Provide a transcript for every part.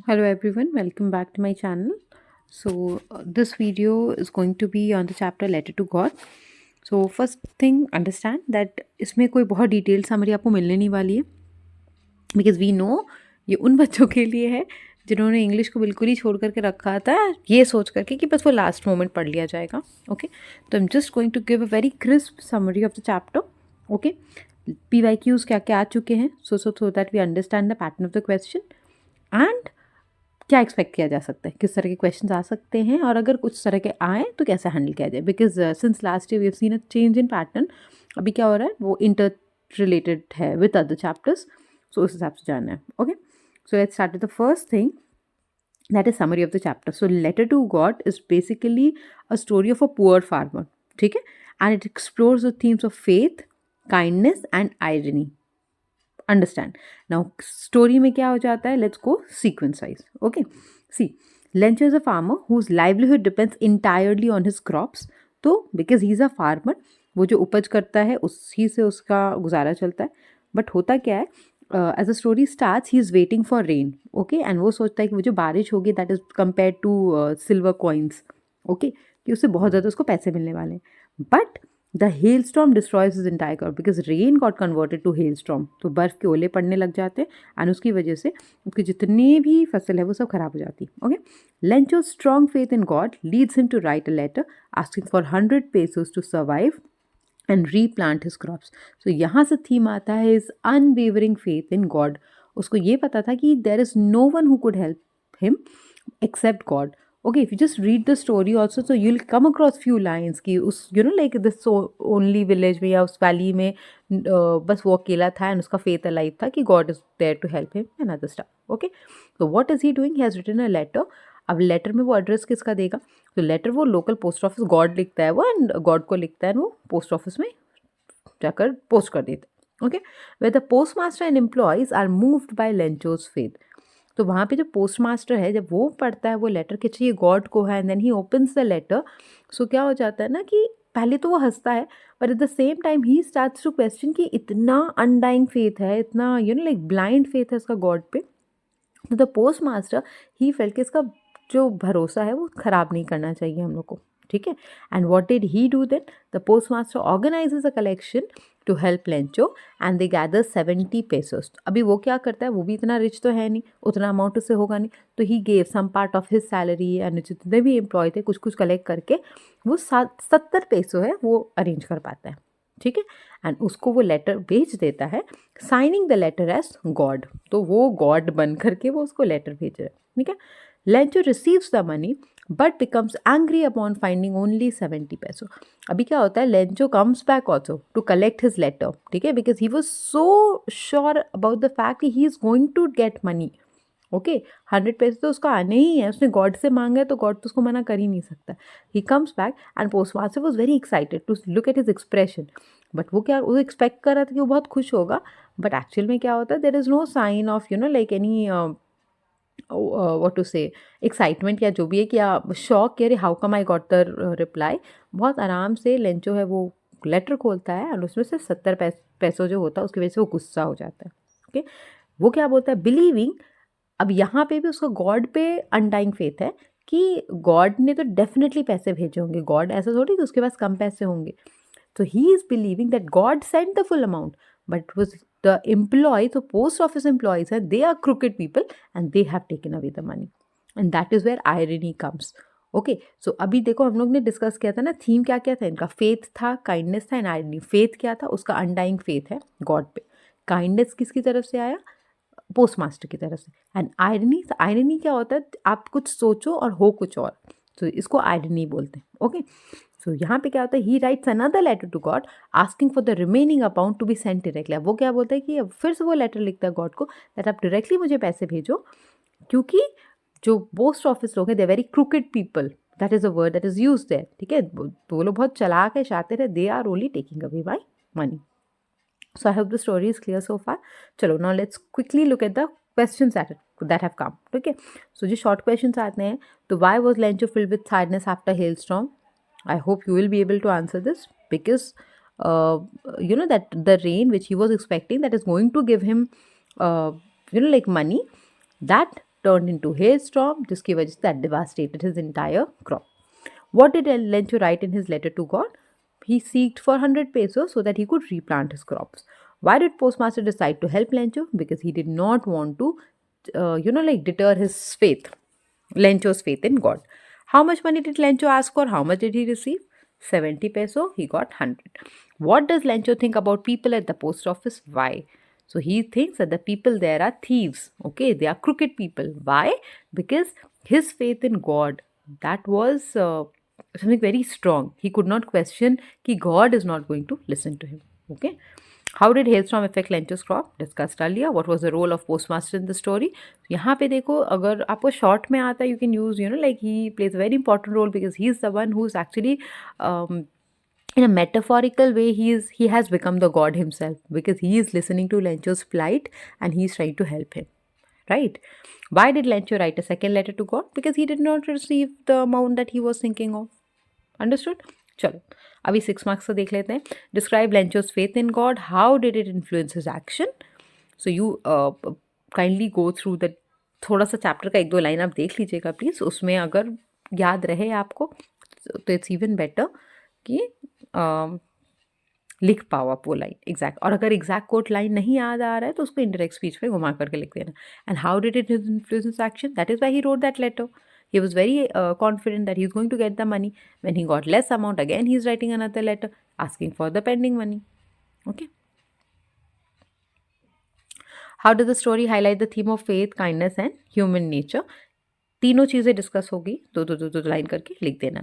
Hello everyone, welcome back to my channel. This video is going to be on the chapter Letter to God. So first thing, understand that इसमें कोई बहुत detail summary आपको मिलने नहीं वाली है, because we know ये उन बच्चों के लिए है जिन्होंने इंग्लिश को बिल्कुल ही छोड़ करके रखा था ये सोच करके कि बस वो लास्ट मोमेंट पढ़ लिया जाएगा. ओके, तो I am just going to give a very crisp summary of the chapter. Okay, PYQs क्या क्या आ चुके हैं, so that we understand the pattern of the question and क्या एक्सपेक्ट किया जा सकता है, किस तरह के क्वेश्चंस आ सकते हैं, और अगर कुछ तरह के आए तो कैसे हैंडल किया जाए. Because since last year we have seen a change in pattern. अभी क्या हो रहा है वो इंटर रिलेटेड है विद अदर चैप्टर्स, सो उस हिसाब से जानना है. Okay, so let's start with the first thing, that is summary of the chapter. So Letter to God is basically a story of a poor farmer, ठीक है, and it explores the themes of faith, kindness and irony. Understand. Now story में क्या हो जाता है, let's go sequence wise. Okay, see, Lencho is a farmer whose livelihood depends entirely on his crops. तो because he is a farmer, वो जो उपज करता है उसी से उसका गुजारा चलता है. बट होता क्या है, as a story starts he is waiting for rain. Okay, and वो सोचता है कि वो जो बारिश होगी that is compare to silver coins. Okay, कि उससे बहुत ज़्यादा उसको पैसे मिलने वाले हैं. But the hailstorm destroys his entire crop because rain got converted to hailstorm. तो बर्फ़ के ओले पड़ने लग जाते हैं एंड उसकी वजह से उसकी जितनी भी फसल है वो सब खराब हो जाती है. Okay, Lencho strong faith in God leads him to write a letter asking for 100 pesos to survive and replant his crops. So यहाँ से थीम आता है is unwavering faith in God. उसको ये पता था कि there is no one who could help him except God. Okay, if you just read the story also, so you'll come across few lines कि उस like this only village में या उस valley में बस वो अकेला था and उसका faith alive था कि God is there to help him and other stuff. Okay, so what is he doing? He has written a letter. अब लेटर में वो एड्रेस किसका देगा, तो लेटर वो लोकल पोस्ट ऑफिस गॉड लिखता है वो, एंड गॉड को लिखता है वो पोस्ट ऑफिस में जाकर पोस्ट कर देता है. ओके, वे the postmaster and employees are moved by Lencho's faith. तो वहाँ पे जो पोस्ट मास्टर है जब वो पढ़ता है वो लेटर कि चाहिए गॉड को है, and then he opens the letter. So क्या हो जाता है ना कि पहले तो वो हंसता है, but at the same time he starts to question कि इतना अनडाइंग फेथ है, इतना लाइक ब्लाइंड फेथ है इसका गॉड पे. तो the post master he felt कि इसका जो भरोसा है वो ख़राब नहीं करना चाहिए हम लोग को. ठीक है, and what did he do then, the postmaster organizes a collection to help Lencho and they gather 70 pesos. अभी वो क्या करता है, वो भी इतना रिच तो है नहीं, उतना अमाउंट उससे होगा नहीं, तो he gave some part of his salary and जितने भी एम्प्लॉय थे कुछ कुछ कलेक्ट करके वो 70 peso है वो अरेंज कर पाता है. ठीक है, एंड उसको वो लेटर भेज देता है, signing the letter as God. तो वो गॉड बन करके वो उसको लेटर भेज रहा है. ठीक है, Lencho receives the money but becomes angry upon finding only 70 peso. अभी क्या होता है, Lencho comes back also to collect his letter. ठीक है, because he was so sure about the fact कि he is going to get money. Okay, 100 peso तो उसका आने ही है, उसने गॉड से मांगा है तो गॉड तो उसको मना कर ही नहीं सकता. He comes back and postmaster was very excited to look at his expression. But वो क्या, वो एक्सपेक्ट कर रहा था कि वो बहुत खुश होगा, बट एक्चुअल में क्या होता है, there is no sign of like any what to say excitement या जो भी है, क्या शॉक कि अरे how come I got the reply. बहुत आराम से लेंचो है वो लेटर खोलता है और उसमें से 70 पैसों जो होता है उसकी वजह से वो गुस्सा हो जाता है. ओके, वो क्या बोलता है, बिलीविंग. अब यहाँ पे भी उसका गॉड पे अनडाइंग फेथ है कि गॉड ने तो डेफिनेटली पैसे भेजे होंगे, गॉड ऐसा थोड़ी कि उसके पास कम पैसे होंगे. So he is believing that God sent the full amount, but it was the employees, so post office employees, and they are crooked people and they have taken away the money. And that is where irony comes. Okay, so अभी देखो हम लोग ने discuss किया था ना, theme क्या क्या था इनका, फेथ था, काइंडनेस था एंड आयरनी. फेथ क्या था, उसका अनडाइंग फेथ है गॉड पे. काइंडनेस किसकी तरफ से आया, पोस्ट मास्टर की तरफ से. एंड आयरनी, आयरनी क्या होता है, आप कुछ सोचो और हो कुछ और, तो इसको आयरनी बोलते हैं. ओके, सो यहाँ पे क्या होता है, he writes another letter to God asking for the remaining amount to be sent directly. अब वो क्या बोलता है कि अब फिर से वो लेटर लिखता है गॉड को दैट आप डायरेक्टली मुझे पैसे भेजो, क्योंकि जो पोस्ट ऑफिस लोग हैं they very crooked people. That is a word that is use there. ठीक है, तो वो लोग बहुत चलाक है, शातिर है, they are only taking away my money. So I hope the story is clear so far. चलो now let's quickly look at the questions that have come. ठीक है, so जो short questions आते हैं, तो why was Lencho filled with sadness after hailstorm? I hope you will be able to answer this because that the rain which he was expecting that is going to give him like money, that turned into hailstorm, जिसकी वजह से that devastated his entire crop. What did Lencho write in his letter to God? He seeked for 100 pesos so that he could replant his crops. Why did postmaster decide to help Lencho? Because he did not want to, deter his faith, Lencho's faith in God. How much money did Lencho ask for? How much did he receive? 70 peso. He got 100. What does Lencho think about people at the post office? Why? So he thinks that the people there are thieves. Okay, they are crooked people. Why? Because his faith in God, that was something very strong. He could not question कि God is not going to listen to him. Okay. How did hailstorm affect Lencho's crop? Discussed earlier. What was the role of postmaster in the story? यहाँ पे देखो, अगर आपको short में आता है, you can use, like he plays a very important role because he is the one who is actually in a metaphorical way, he has become the god himself because he is listening to Lencho's plight and he is trying to help him. Right? Why did Lencho write a second letter to God? Because he did not receive the amount that he was thinking of. Understood? चलो अभी 6 marks का देख लेते हैं. Describe Lencho's faith in God. How did it influence his action? So you kindly go through the थोड़ा सा chapter का 1-2 line आप देख लीजिएगा प्लीज़. उसमें अगर याद रहे आपको तो इट्स इवन बेटर कि लिख पाओ आप वो लाइन एग्जैक्ट. और अगर एग्जैक्ट कोट लाइन नहीं याद आ रहा है तो उसको इंडायरेक्ट स्पीच पे घुमा करके लिख देना. And how did it influence action? That is why he wrote that letter. He was very confident that he is going to get the money. When he got less amount, again he is writing another letter asking for the pending money. Okay. How does the story highlight the theme of faith, kindness and human nature? तीनों चीज़ें discuss होगी. दो line करके लिख देना.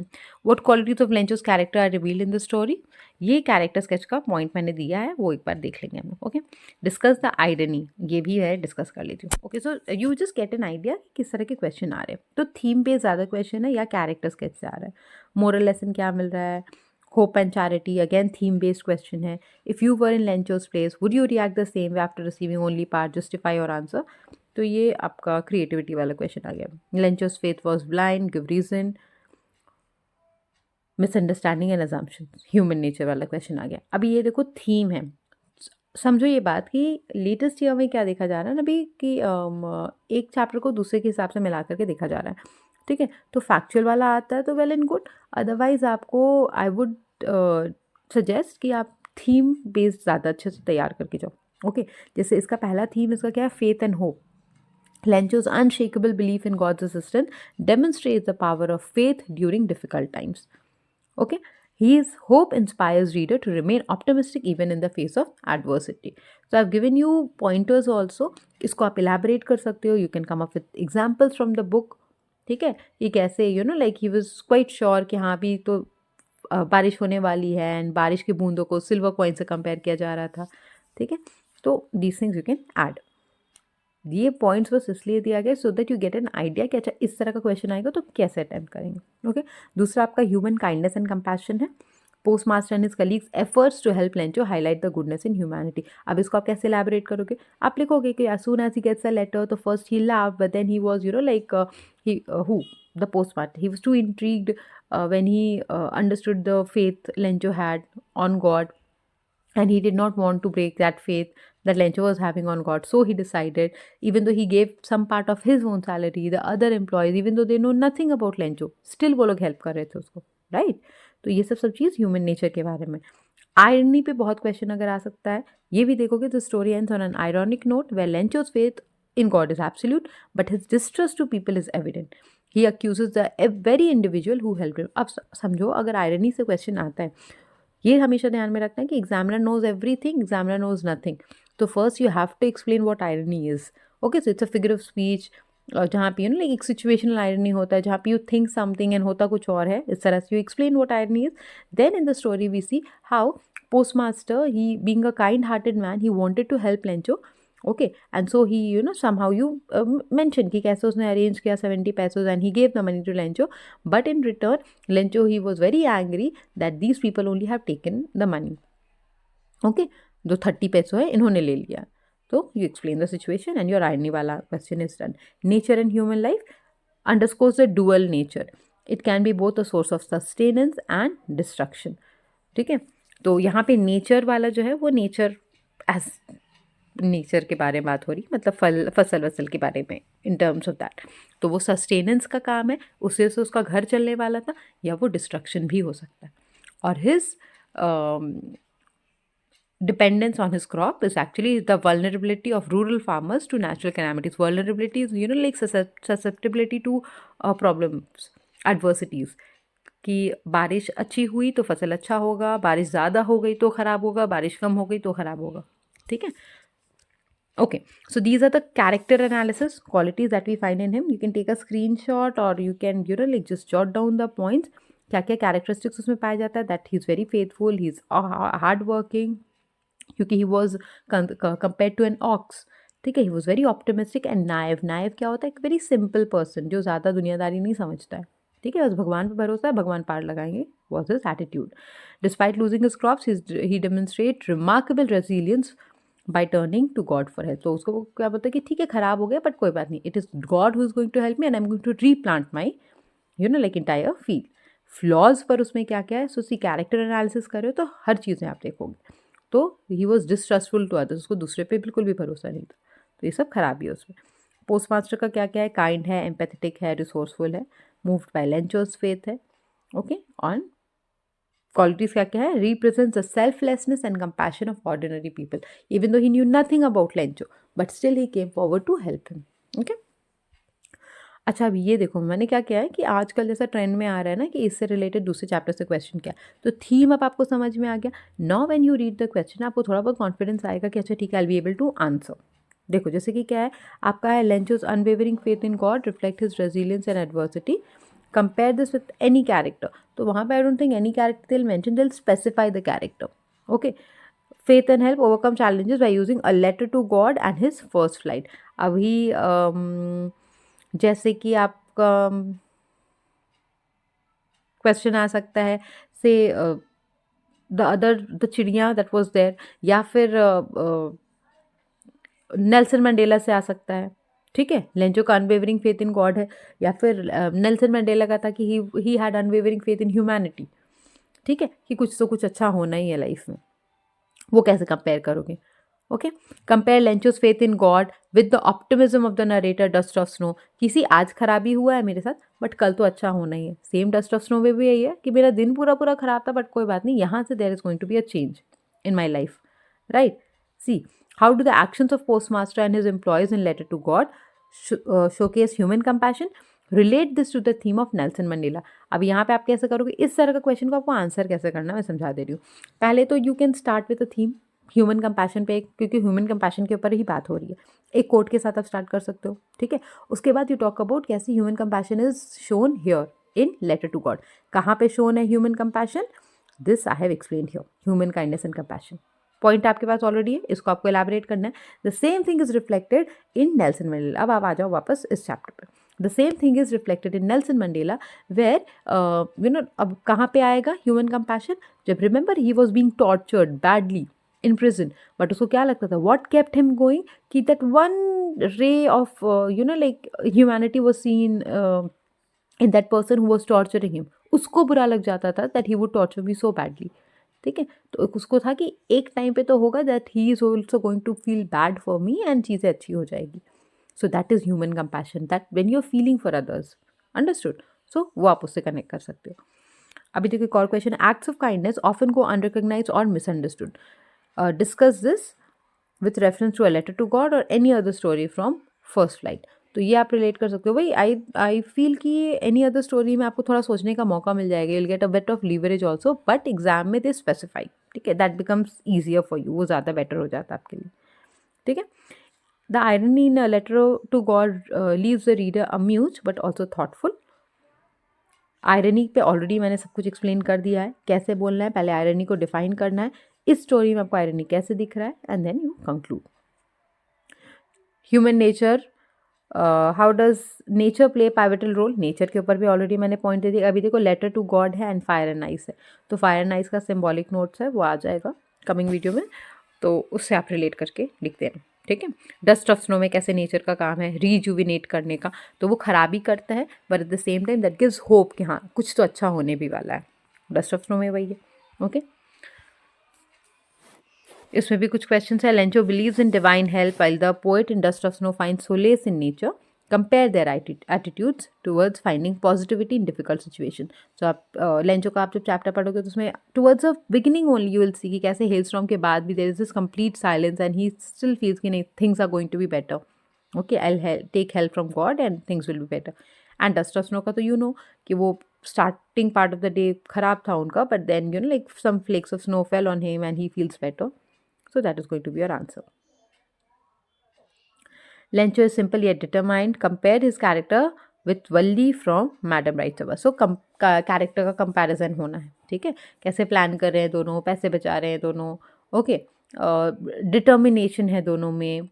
What qualities of Lencho's character are revealed in the story? ये character sketch का point मैंने दिया है, वो एक बार देख लेंगे हम. ओके. डिस्कस द आयरनी, ये भी है, डिस्कस कर लेती हूँ. Okay. So you just get an idea किस तरह के क्वेश्चन आ रहे हैं. तो थीम पे ज़्यादा क्वेश्चन है या कैरेक्टर स्केच से आ रहा है? मोरल लेसन क्या मिल रहा है? Hope and charity, again theme based question है. If you were in Lencho's place would you react the same way after receiving only part? Justify your answer. तो ये आपका क्रिएटिविटी वाला क्वेश्चन आ गया. Lencho's faith was blind, give reason, misunderstanding and assumption, human nature वाला question आ गया. अभी ये देखो थीम है. समझो ये बात कि लेटेस्ट ईयर में क्या देखा जा रहा है ना अभी कि एक चैप्टर को दूसरे के हिसाब से मिला करके देखा जा रहा है. ठीक है. तो फैक्चुअल वाला आता है तो वेल एंड गुड. अदरवाइज आपको आई वुड सजेस्ट कि आप थीम बेस्ड ज़्यादा अच्छे से तैयार करके जाओ. ओके. जैसे इसका पहला थीम इसका क्या है? Faith and hope. Lencho's unshakable belief in God's assistance demonstrates the power of faith during difficult times. Okay, his hope inspires reader to remain optimistic even in the face of adversity. So I've given you pointers also. इसको आप elaborate कर सकते हो. You can come up with examples from the book. ठीक है. ये कैसे like he was quite sure कि हाँ अभी तो बारिश होने वाली है एंड बारिश की बूंदों को सिल्वर कॉइन से कंपेयर किया जा रहा था. ठीक है. तो these things you can add. ये पॉइंट्स बस इसलिए दिया गया so that you get an idea कि अच्छा इस तरह का क्वेश्चन आएगा तो कैसे अटेम्प्ट करेंगे. ओके. दूसरा आपका ह्यूमन काइंडनेस एंड कंपैशन है. Postmaster and his colleagues efforts to help Lencho highlight the goodness in humanity. अब इसको आप कैसे एलैबोरेट करोगे? आप लिखोगे कि as soon as he gets a letter तो first he laughed but then he was the postmaster, he was too intrigued when he understood the faith Lencho had on God and he did not want to break that faith that Lencho was having on God. So he decided, even though he gave some part of his own salary, the other employees, even though they know nothing about Lencho, still वो लोग help कर रहे थे उसको. Right. तो ये सब चीज़ human nature के बारे में. आयरनी पे बहुत क्वेश्चन अगर आ सकता है. ये भी देखोगे the story ends on an ironic note where Lencho's faith in God is absolute, but his distrust to people is evident. He accuses the very individual who helped him. अब समझो अगर आयरनी से क्वेश्चन आता है, ये हमेशा ध्यान में रखना है कि examiner knows everything, examiner knows nothing. तो first you have to explain what irony is. Okay. So it's a figure of speech जहाँ पे लाइक एक सिचुएशनल आयरनी होता है जहाँ पे यू थिंक समथिंग एंड होता कुछ और है. इस तरह से you explain what irony is. Then in the story we see how postmaster, he being a kind hearted man, he wanted to help Lencho. Okay, and so he somehow you mentioned कि कैसे उसने arrange किया 70 pesos and he gave the money to Lencho, but in return Lencho he was very angry that these people only have taken the money. Okay, जो 30 पैसों है इन्होंने ले लिया. तो you explain the situation and your irony वाला question is done. Nature and human life underscores the dual nature. It can be both a source of sustenance and destruction. ठीक है. तो यहाँ पे नेचर वाला जो है वो नेचर एज नेचर के बारे में बात हो रही, मतलब फसल वसल के बारे में इन टर्म्स ऑफ दैट। तो वो सस्टेनेंस का काम है, उससे से उसका घर चलने वाला था, या वो डिस्ट्रक्शन भी हो सकता है। और his dependence on his crop is actually the vulnerability of rural farmers to natural calamities. Vulnerability is, like susceptibility to problems, adversities. कि बारिश अच्छी हुई तो फसल अच्छा होगा, बारिश ज़्यादा हो गई तो ख़राब होगा, बारिश कम हो गई तो ख़राब होगा। ठीक है, okay, so these are the character analysis qualities that we find in him. You can take a screenshot or you can like just jot down the points, क्या क्या characteristics उसमें पाया जाता है, that he's very faithful, he's hard working, क्योंकि he was compare to an ox. ठीक है, he was very optimistic and naive. Naive क्या होता है? एक वेरी सिंपल पर्सन जो ज़्यादा दुनियादारी नहीं समझता है। ठीक है, बस भगवान पे भरोसा है, भगवान पार लगाएंगे, was his attitude. Despite losing his crops he demonstrate remarkable resilience by turning to God for help. तो उसको क्या बोलता है कि ठीक है खराब हो गया बट कोई बात नहीं, it is God who is going to help me and I am going to replant my like entire field. Flaws पर उसमें क्या क्या है, सो सी कैरेक्टर एनालिसिस कर रहे हो तो हर चीज़ें आप देखोगे। तो he was distrustful to others, उसको दूसरे पे बिल्कुल भी भरोसा नहीं था। तो ये सब खराबी है उसमें। पोस्ट मास्टर का क्या क्या है? काइंड है, एम्पैथेटिक है, रिसोर्सफुल है, मूव्ड बाय लेंचोस फेथ है। ओके, ऑन qualities क्या क्या है? Represents the selflessness and compassion of ordinary people. Even though he knew nothing about Lencho, but still he came forward to help him. Okay? अच्छा, अब ये देखो मैंने क्या किया है कि आजकल जैसा ट्रेंड में आ रहा है ना कि इससे रिलेटेड दूसरे चैप्टर से क्वेश्चन क्या है, तो थीम अब आपको समझ में आ गया। Now when you read the question आपको थोड़ा बहुत कॉन्फिडेंस आएगा कि अच्छा ठीक है, I will be able to answer. देखो जैसे कि क्या है आपका है, Lencho's unwavering faith in God reflect his resilience and adversity, compare this with any character. तो वहाँ पे I don't think any character they'll mention, they'll specify the character. Okay, faith and help overcome challenges by using a letter to God and his first flight. अभी जैसे कि आपका question आ सकता है से द चिड़िया दैट वाज देयर, या फिर नेल्सन मंडेला से आ सकता है। ठीक है, लेंचो का अनवेवरिंग फेथ इन गॉड है, या फिर नेल्सन मंडेला का था कि he had unwavering faith in humanity. ठीक है, कि कुछ तो कुछ अच्छा होना ही है लाइफ में, वो कैसे कंपेयर करोगे? Okay, compare Lencho's faith in God with the optimism of the narrator dust of snow. किसी आज खराबी हुआ है मेरे साथ बट कल तो अच्छा होना ही है। सेम डस्ट ऑफ स्नो में भी यही है कि मेरा दिन पूरा पूरा खराब था बट कोई बात नहीं, यहाँ से there is going to be a change in my life, right? See how do the actions of postmaster and his employees in letter to God showcase human compassion, relate this to the theme of Nelson Mandela. अब यहाँ पे आप कैसे करोगे इस तरह का question को, आपको आंसर कैसे करना मैं समझा दे रही हूँ। पहले तो you can start with a theme human compassion पे, क्योंकि ह्यूमन कंपैशन के ऊपर ही बात हो रही है। एक कोट के साथ आप स्टार्ट कर सकते हो। ठीक है, उसके बाद यू टॉक अबाउट कैसे human compassion is shown here in letter to God. कहाँ पे शोन है human compassion? This I have explain here, human kindness and compassion. Point आपके पास ऑलरेडी है, इसको आपको एलैबोरेट करना है। The same thing is reflected in Nelson Mandela. अब आप आ जाओ वापस इस चैप्टर पे। The same thing is reflected in Nelson Mandela where अब कहाँ पे आएगा ह्यूमन कंपैशन? जब remember he was being tortured badly in prison, but उसको क्या लगता था, वॉट केप्ट हिम गोइंग, कि that one ray of like humanity was seen in that person who was torturing him. उसको बुरा लग जाता था that he would torture me so badly. ठीक है, तो उसको था कि एक टाइम पे तो होगा that he is also going to feel bad for me and चीज़ें अच्छी हो जाएगी। So that is human compassion, that when you are feeling for others. Understood? So वो आप उससे कनेक्ट कर सकते हो। अभी देखिए एक और question, acts of kindness often go unrecognized और misunderstood. Discuss this with reference to a letter to God और any other story from First Flight. तो ये आप रिलेट कर सकते हो। भाई आई फील कि एनी अदर स्टोरी में आपको थोड़ा सोचने का मौका मिल जाएगा, you'll get a bit of leverage also, but exam में दे स्पेसिफाई। ठीक है, that becomes easier for you, वो ज़्यादा बेटर हो जाता है आपके लिए। ठीक है, the irony in a letter to God leaves the reader amuse but also thoughtful. Irony पे ऑलरेडी मैंने सब कुछ एक्सप्लेन कर दिया है, कैसे बोलना है, पहले आयरनी को डिफाइन करना है, इस स्टोरी में आपको आयरनी कैसे दिख रहा है, and then you conclude. Human nature, how does nature play pivotal role? Nature के ऊपर भी ऑलरेडी मैंने पॉइंट दे दिया। अभी देखो लेटर टू गॉड है एंड फायर एंड आइस है, तो फायर एंड आइस का सिम्बॉलिक नोट्स है, वो आ जाएगा कमिंग वीडियो में, तो उससे आप रिलेट करके लिख देना। ठीक है, डस्ट ऑफ स्नो में कैसे नेचर का काम है रीजुविनेट करने का, तो वो खराबी करता है but at the same time that gives hope कि हाँ कुछ तो अच्छा होने भी वाला है। डस्ट ऑफ स्नो में वही है। ओके, इसमें भी कुछ क्वेश्चन है. Lencho believes in divine help while the poet in Dust of Snow finds solace in nature. Compare their attitudes towards finding positivity in difficult situation. So आप Lencho का आप जब चैप्टर पढ़ोगे तो उसमें towards the beginning only you will see कि कैसे hailstorm के बाद भी there is this complete silence and he still feels कि नहीं, things are going to be better. Okay, I'll take help from God and things will be better. And Dust of Snow का तो you know कि वो starting part of the day खराब था उनका, but then you know like some flakes of snow fell on him and he feels better. So that is going to be your answer. Lencho is simple yet determined. Compare his character with Valli from Madam Raitava. So character का comparison होना है. ठीक है, कैसे plan कर रहे हैं दोनों, पैसे बचा रहे हैं दोनों. ओके, डिटर्मिनेशन है दोनों में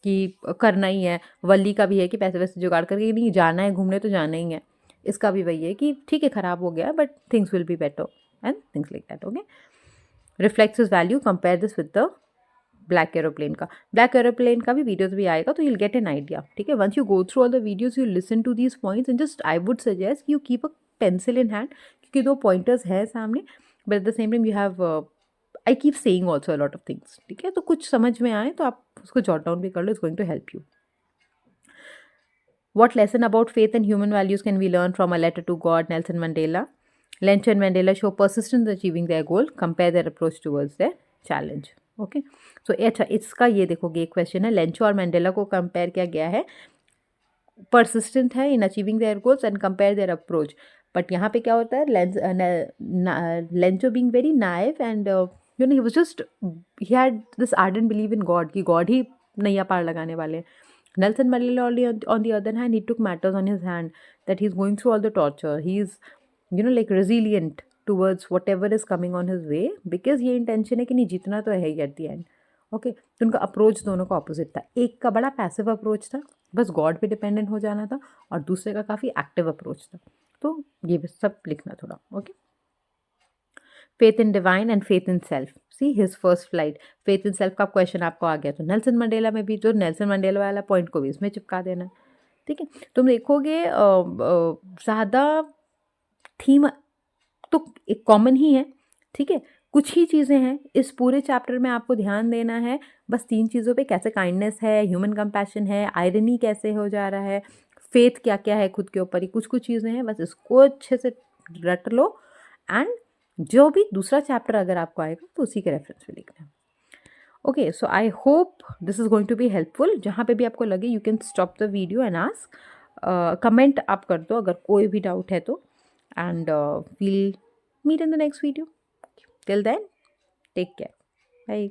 कि करना ही है. वल्ली का भी है कि पैसे वैसे जुगाड़ करके नहीं जाना है घूमने, तो जाना ही है. इसका भी वही है कि ठीक है ख़राब हो गया but things will be better and things like that. Okay, reflects his value. Compare this with the black aeroplane का. ब्लैक एरोप्लेन का भी वीडियोस भी आएगा तो यूल गेट एन आइडिया. ठीक है, once you go through all the videos you listen to these points and just I would suggest you keep a pencil in hand, क्योंकि दो पॉइंटर्स है सामने, but at the same time you have I keep saying also a lot of things. ठीक है, तो कुछ समझ में आए तो आप उसको जॉट डाउन भी कर लो. It's going to help you. What lesson about faith and human values can we learn from A Letter to God, Nelson Mandela? Lencho and Mandela show persistence in achieving their goal. Compare their approach towards their challenge. Okay, so अच्छा इसका ये देखोगे एक question है, Lencho और mandala को compare किया गया है. परसिस्टेंट है in achieving their goals and compare there approach. But यहाँ पे क्या होता है, Lencho being very naive and you know he was just he had this ardent believe in God कि गॉड ही नैया पार लगाने वाले हैं. Nelson Mandela, on the other hand, he took matters on his hand, that he's going through all the torture. He's, you know, like resilient towards whatever is coming on his way, because ये intention है कि नहीं जीतना तो है ही at the end. Okay, तो उनका approach दोनों का ऑपोजिट था. एक का बड़ा पैसिव अप्रोच था, बस गॉड पे डिपेंडेंट हो जाना था, और दूसरे का काफ़ी एक्टिव अप्रोच था. तो ये सब लिखना थोड़ा. Okay, faith in divine and faith in self. See his first flight. Faith in self का क्वेश्चन आपको आ गया तो नेल्सन मंडेला में भी, जो नेल्सन मंडेला वाला पॉइंट को भी इसमें चिपका देना. ठीक है, तुम देखोगे ज़्यादा थीम तो एक कॉमन ही है. ठीक है, कुछ ही चीज़ें हैं इस पूरे चैप्टर में आपको ध्यान देना है. बस 3 चीज़ों पे, कैसे काइंडनेस है, ह्यूमन कंपैशन है, आयरनी कैसे हो जा रहा है, फेथ क्या क्या है खुद के ऊपर ही, कुछ कुछ चीज़ें हैं. बस इसको अच्छे से रट लो एंड जो भी दूसरा चैप्टर अगर आपको आएगा तो उसी के रेफरेंस पे लिखना है. Okay, so I hope this is going to be helpful. जहाँ पे भी आपको लगे you can stop the video and ask. Comment आप कर दो अगर कोई भी डाउट है तो. And we'll meet in the next video. Till then, take care. Bye.